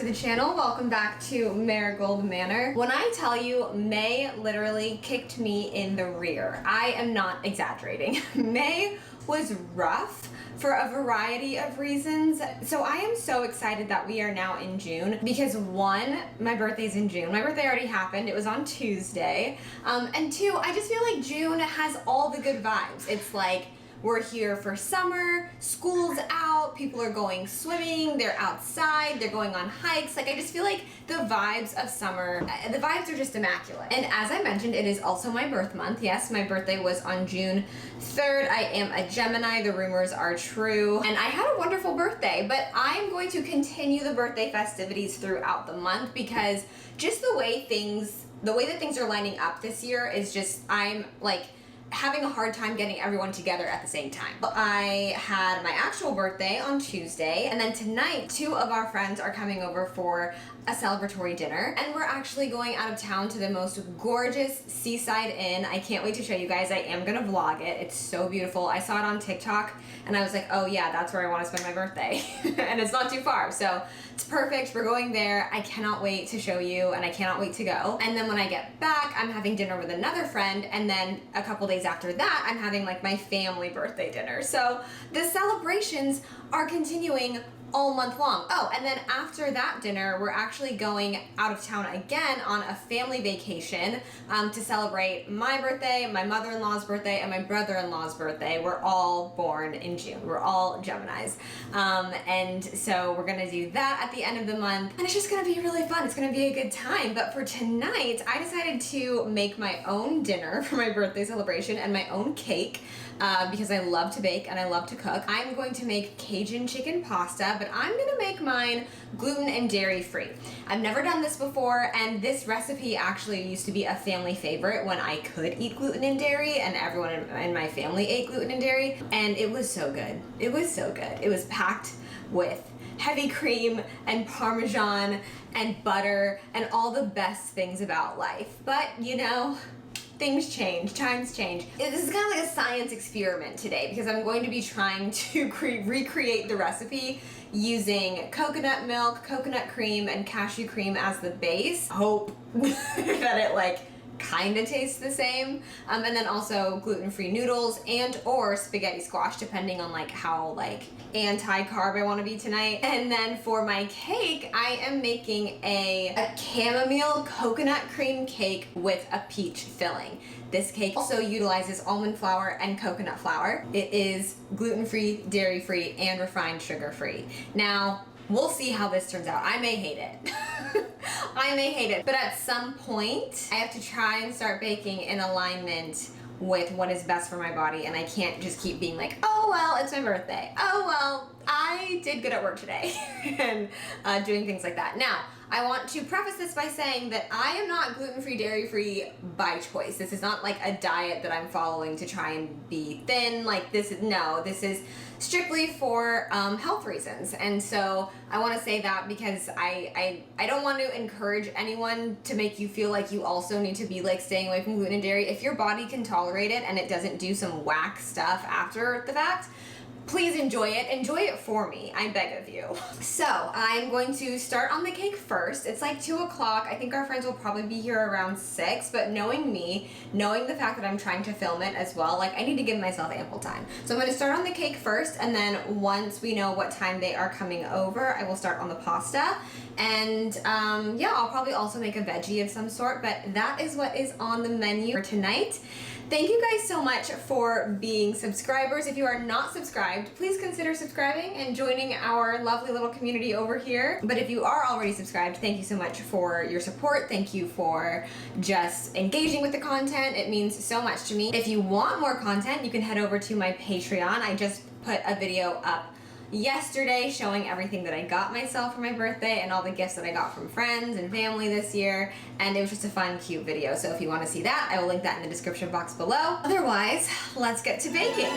to the channel. Welcome back to Marigold Manor. When I tell you May literally kicked me in the rear, I am not exaggerating. May was rough for a variety of reasons. So I am so excited that we are now in June because one, my birthday's in June. My birthday already happened. It was on Tuesday. And two, I just feel like June has all the good vibes. It's like, we're here for summer, school's out, people are going swimming, they're outside, they're going on hikes. Like, I just feel like the vibes of summer, the vibes are just immaculate. And as I mentioned, it is also my birth month. Yes, my birthday was on June 3rd. I am a Gemini, the rumors are true. And I had a wonderful birthday, but I'm going to continue the birthday festivities throughout the month because just the way that things are lining up this year is just, I'm like, having a hard time getting everyone together at the same time. I had my actual birthday on Tuesday, and then tonight, two of our friends are coming over for a celebratory dinner, and we're actually going out of town to the most gorgeous seaside inn. I can't wait to show you guys. I am gonna vlog it. It's so beautiful. I saw it on TikTok, and I was like, oh yeah, that's where I want to spend my birthday. And it's not too far, so it's perfect. We're going there. I cannot wait to show you, and I cannot wait to go. And then when I get back, I'm having dinner with another friend, and then a couple days after that, I'm having like my family birthday dinner. So the celebrations are continuing all month long. Oh, and then after that dinner, we're actually going out of town again on a family vacation to celebrate my birthday, my mother-in-law's birthday, and my brother-in-law's birthday. We're all born in June. We're all Geminis. And so we're gonna do that at the end of the month, and it's just gonna be really fun. It's gonna be a good time. But for tonight, I decided to make my own dinner for my birthday celebration and my own cake. Because I love to bake and I love to cook. I'm going to make Cajun chicken pasta, but I'm gonna make mine gluten and dairy free. I've never done this before, and this recipe actually used to be a family favorite when I could eat gluten and dairy, and everyone in my family ate gluten and dairy, and it was so good. It was so good. It was packed with heavy cream and Parmesan and butter and all the best things about life. But, you know, things change, times change. This is kind of like a science experiment today because I'm going to be trying to recreate the recipe using coconut milk, coconut cream, and cashew cream as the base. Hope that it like kind of tastes the same. And then also gluten-free noodles and or spaghetti squash, depending on like how like anti-carb I want to be tonight. And then for my cake, I am making a chamomile coconut cream cake with a peach filling. This cake also utilizes almond flour and coconut flour. It is gluten-free, dairy-free, and refined sugar-free. Now, we'll see how this turns out. I may hate it. I may hate it, but at some point, I have to try and start baking in alignment with what is best for my body, and I can't just keep being like, oh well, it's my birthday. Oh well, I did good at work today, and doing things like that. Now, I want to preface this by saying that I am not gluten-free, dairy-free by choice. This is not like a diet that I'm following to try and be thin. Like this is strictly for health reasons. And so I want to say that because I don't want to encourage anyone to make you feel like you also need to be like staying away from gluten and dairy. If your body can tolerate it and it doesn't do some whack stuff after the fact, please enjoy it. Enjoy it for me, I beg of you. So I'm going to start on the cake first. It's like 2 o'clock. I think our friends will probably be here around 6, but knowing me, knowing the fact that I'm trying to film it as well, like I need to give myself ample time. So I'm gonna start on the cake first, and then once we know what time they are coming over, I will start on the pasta. And yeah, I'll probably also make a veggie of some sort, but that is what is on the menu for tonight. Thank you guys so much for being subscribers. If you are not subscribed, please consider subscribing and joining our lovely little community over here. But if you are already subscribed, thank you so much for your support. Thank you for just engaging with the content. It means so much to me. If you want more content, you can head over to my Patreon. I just put a video up yesterday showing everything that I got myself for my birthday and all the gifts that I got from friends and family this year, and it was just a fun, cute video. So if you want to see that, I will link that in the description box below. Otherwise, let's get to baking.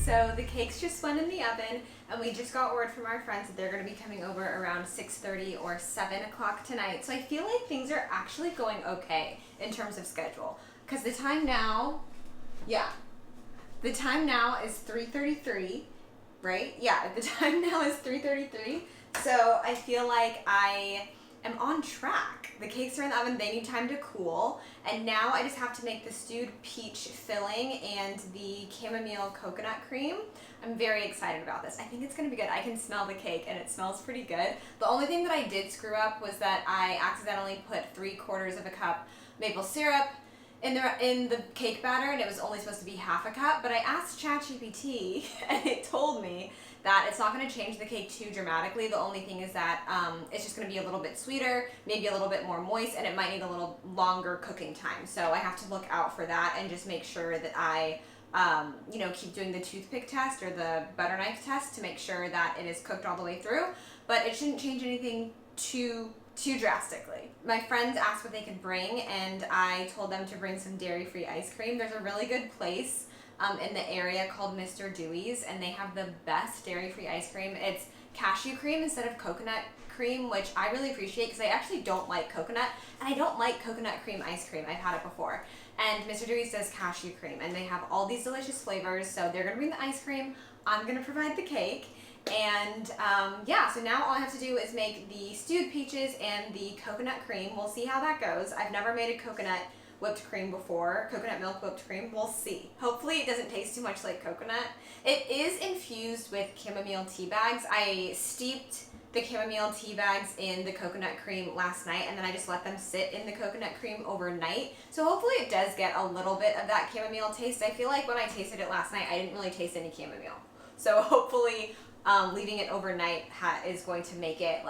So the cakes just went in the oven, and we just got word from our friends that they're going to be coming over around 6:30 or 7 o'clock tonight. So I feel like things are actually going okay in terms of schedule. Because the time now is 3:33, right? Yeah, the time now is 3:33. So I feel like I am on track. The cakes are in the oven, they need time to cool. And now I just have to make the stewed peach filling and the chamomile coconut cream. I'm very excited about this. I think it's gonna be good. I can smell the cake and it smells pretty good. The only thing that I did screw up was that I accidentally put 3/4 of a cup maple syrup in the cake batter, and it was only supposed to be half a cup, but I asked ChatGPT and it told me that it's not going to change the cake too dramatically. The only thing is that it's just going to be a little bit sweeter, maybe a little bit more moist, and it might need a little longer cooking time. So I have to look out for that and just make sure that I keep doing the toothpick test or the butter knife test to make sure that it is cooked all the way through. But it shouldn't change anything too drastically. My friends asked what they could bring, and I told them to bring some dairy-free ice cream. There's a really good place in the area called Mr. Dewey's, and they have the best dairy-free ice cream. It's cashew cream instead of coconut cream, which I really appreciate because I actually don't like coconut, and I don't like coconut cream ice cream. I've had it before. And Mr. Dewey's does cashew cream, and they have all these delicious flavors. So they're gonna bring the ice cream, I'm gonna provide the cake. And so now all I have to do is make the stewed peaches and the coconut cream. We'll see how that goes. I've never made a coconut whipped cream before, coconut milk whipped cream. We'll see. Hopefully it doesn't taste too much like coconut. It is infused with chamomile tea bags. I steeped the chamomile tea bags in the coconut cream last night, and then I just let them sit in the coconut cream overnight. So hopefully it does get a little bit of that chamomile taste. I feel like when I tasted it last night, I didn't really taste any chamomile. So hopefully leaving it overnight is going to make it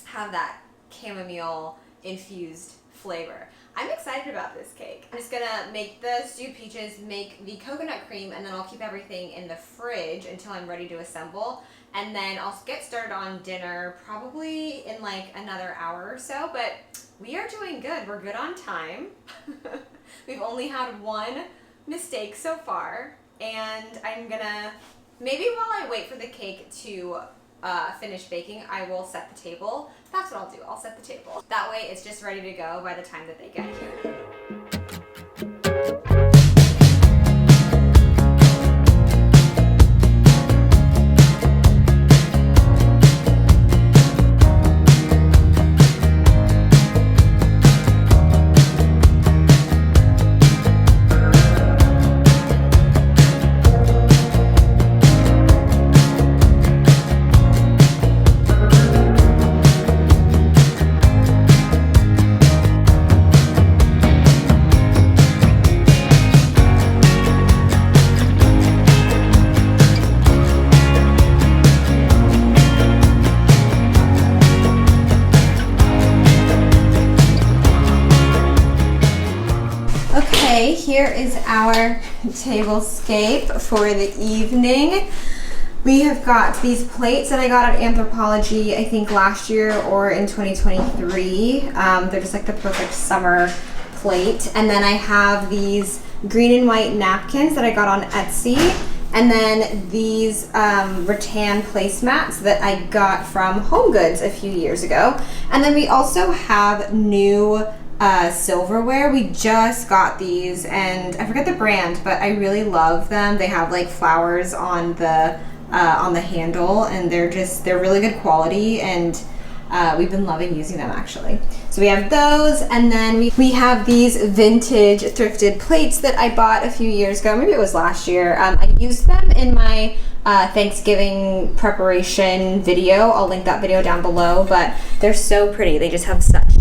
have that chamomile infused flavor. I'm excited about this cake. I'm just gonna make the stewed peaches, make the coconut cream, and then I'll keep everything in the fridge until I'm ready to assemble. And then I'll get started on dinner probably in another hour or so, but we are doing good. We're good on time. We've only had one mistake so far, and I'm gonna, maybe while I wait for the cake to finish baking, I will set the table. That's what I'll do. I'll set the table. That way it's just ready to go by the time that they get here. Okay, here is our tablescape for the evening. We have got these plates that I got at Anthropologie, I think last year or in 2023. They're just like the perfect summer plate. And then I have these green and white napkins that I got on Etsy. And then these rattan placemats that I got from Home Goods a few years ago. And then we also have new silverware. We just got these, and I forget the brand, but I really love them. They have flowers on the handle, and they're really good quality, and we've been loving using them actually. So we have those, and then we have these vintage thrifted plates that I bought a few years ago. Maybe it was last year. I used them in my Thanksgiving preparation video. I'll link that video down below, but they're so pretty. They just have such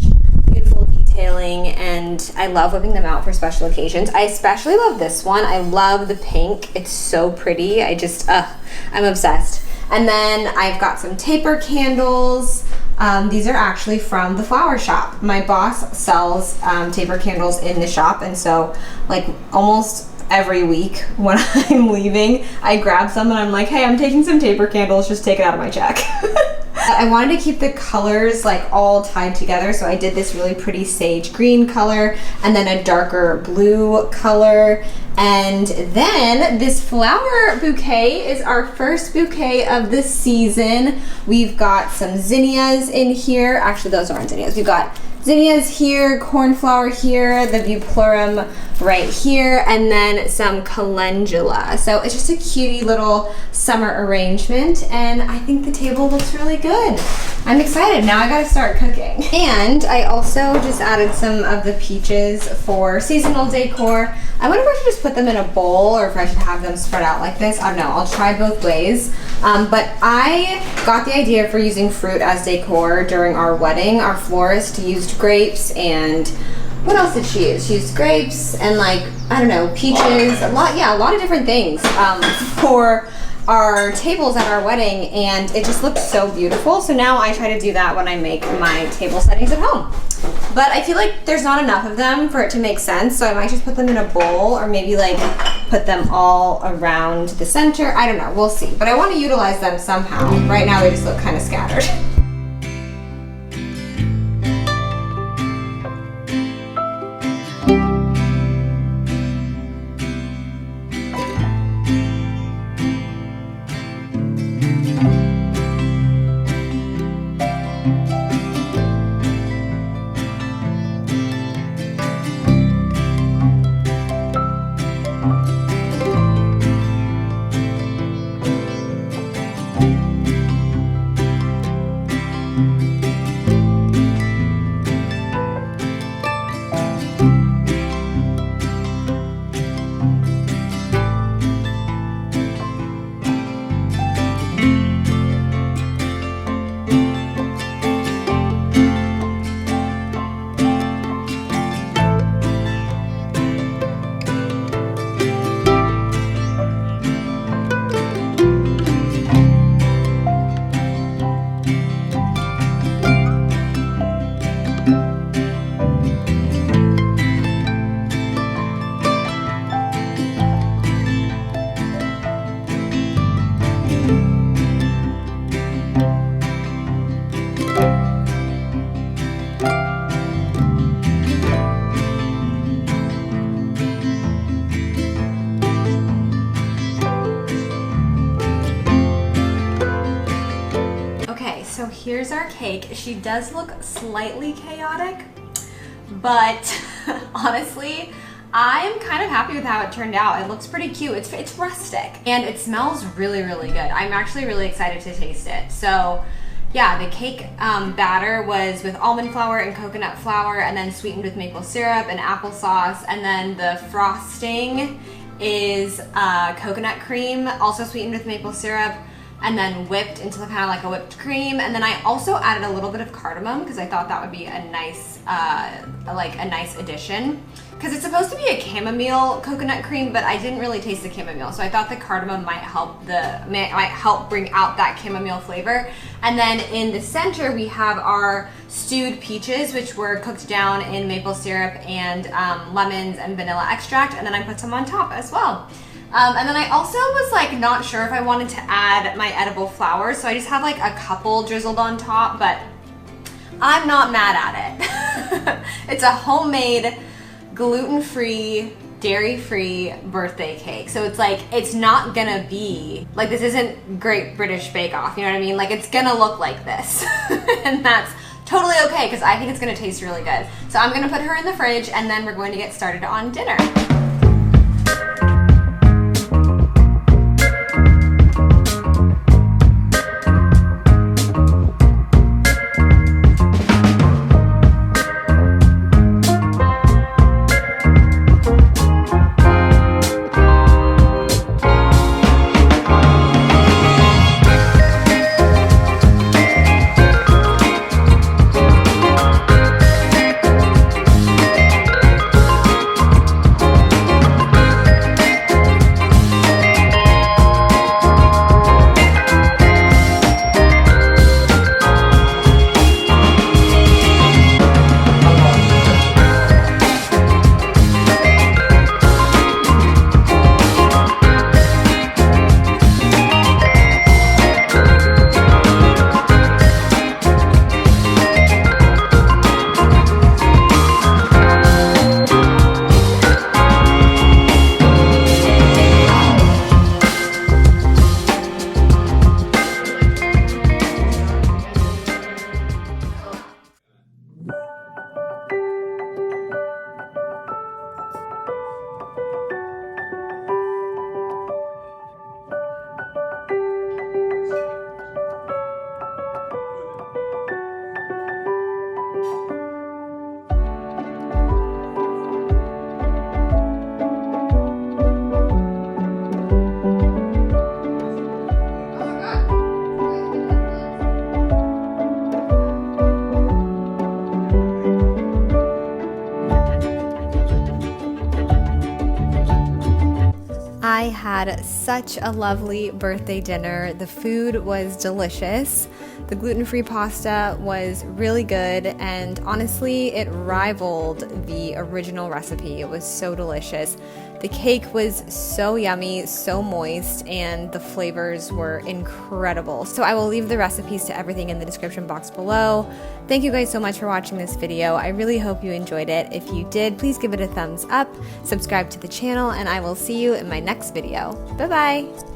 beautiful detailing, and I love whipping them out for special occasions. I especially love this one. I love the pink. It's so pretty. I'm obsessed. And then I've got some taper candles. These are actually from the flower shop. My boss sells taper candles in the shop, and so almost every week when I'm leaving, I grab some and I'm like, hey, I'm taking some taper candles, just take it out of my check. I wanted to keep the colors like all tied together, so I did this really pretty sage green color and then a darker blue color. And then this flower bouquet is our first bouquet of the season. We've got some zinnias in here. Actually, those aren't zinnias. We've got zinnias here, cornflower here, the bupleurum right here, and then some calendula. So it's just a cutie little summer arrangement, and I think the table looks really good. I'm excited. Now I gotta start cooking. And I also just added some of the peaches for seasonal decor. I wonder if I should just put them in a bowl or if I should have them spread out like this. I don't know. I'll try both ways. But I got the idea for using fruit as decor during our wedding. Our florist used grapes and what else did she use? She used grapes and like, I don't know, peaches, a lot of different things for our tables at our wedding, and it just looked so beautiful. So now I try to do that when I make my table settings at home. But I feel like there's not enough of them for it to make sense, so I might just put them in a bowl or maybe like put them all around the center. I don't know, we'll see. But I want to utilize them somehow. Right now they just look kind of scattered. So here's our cake. She does look slightly chaotic, but honestly, I'm kind of happy with how it turned out. It looks pretty cute. It's rustic and it smells really, really good. I'm actually really excited to taste it. So yeah, the cake batter was with almond flour and coconut flour and then sweetened with maple syrup and applesauce. And then the frosting is coconut cream, also sweetened with maple syrup, and then whipped into kind of like a whipped cream. And then I also added a little bit of cardamom because I thought that would be a nice, a nice addition. Because it's supposed to be a chamomile coconut cream, but I didn't really taste the chamomile, so I thought the cardamom might help bring out that chamomile flavor. And then in the center we have our stewed peaches, which were cooked down in maple syrup and lemons and vanilla extract, and then I put some on top as well. And then I also was like not sure if I wanted to add my edible flowers, so I just have like a couple drizzled on top, but I'm not mad at it. It's a homemade, gluten-free, dairy-free birthday cake. So it's like, it's not gonna be, like this isn't Great British Bake Off, you know what I mean? Like it's gonna look like this. And that's totally okay, because I think it's gonna taste really good. So I'm gonna put her in the fridge and then we're going to get started on dinner. I had such a lovely birthday dinner. The food was delicious. The gluten-free pasta was really good, and honestly, it rivaled the original recipe. It was so delicious. The cake was so yummy, so moist, and the flavors were incredible. So I will leave the recipes to everything in the description box below. Thank you guys so much for watching this video. I really hope you enjoyed it. If you did, please give it a thumbs up, subscribe to the channel, and I will see you in my next video. Bye-bye!